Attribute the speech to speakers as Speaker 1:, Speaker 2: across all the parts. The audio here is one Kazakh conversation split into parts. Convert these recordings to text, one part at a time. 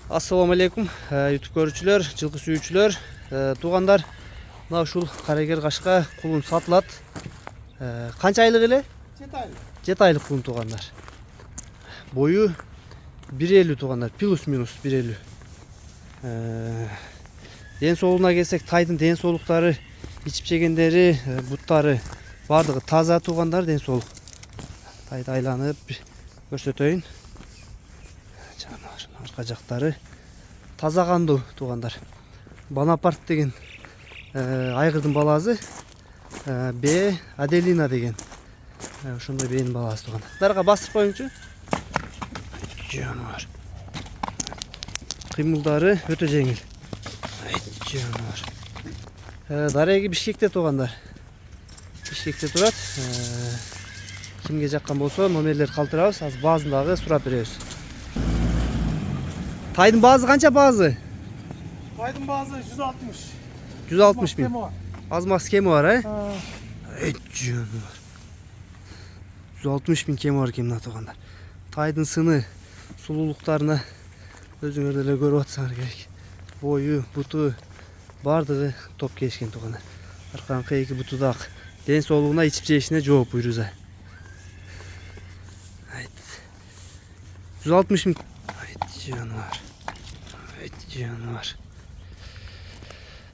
Speaker 1: Assalamu alaikum YouTube көрүүчүлөр, жылкы сүйүүчүлөр, туугандар. Мына ушул карагер кашка кулун сатылат. Канча айлык эле?
Speaker 2: 7 айлык.
Speaker 1: 7 айлык кулун туугандар. Бою 1.50 туугандар, плюс минус 1.50. Ден соолугуна келсек, тайдын ден соолуктары, ичип жегендери, буттары бардыгы таза туугандар, ден соолук. Тайды айланып көрсөтөйүн. Арка жактары таза кандуу туугандар. Бонапарт деген айгырдын баласы, Б Аделина деген ошондой бейнин баласы туугандар. Дарга бастырып коюңчу. Жаныбар. Кыймылдары өтө жеңил. Жаныбар. Дареги Бишкекте туугандар. Бишкекте турат. Кимге жаккан болсо номерлер калтырабыз, азыр баазын дагы сурап беребиз. Taydın bazı kança bazı?
Speaker 2: Taydın bazı 160.
Speaker 1: 160 bin. Az max kemi var he?
Speaker 2: Ha.
Speaker 1: Evet canım var. 160 bin kemi var kemin atığanlar. Taydın sını, sululuklarına özüңөрдөр көрүп атсаңар керек. Boyu, butu, bardığı top geçken tuğanlar. Arkankı iki butu da den soğuluğuna içip çeşine жооп buyuruza. Evet. 160 bin. Evet canım var. Жаныбар.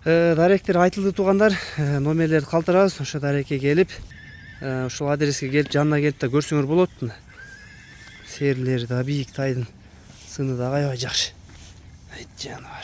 Speaker 1: Даректер айтылды туугандар, номерлерди калтырабыз. Ошо дарекке келип, ушул адреске келип, жанына келип да көрсөңөр болот. Серилери да бийик, тайдын сыны да аябай жакшы. Жаныбар.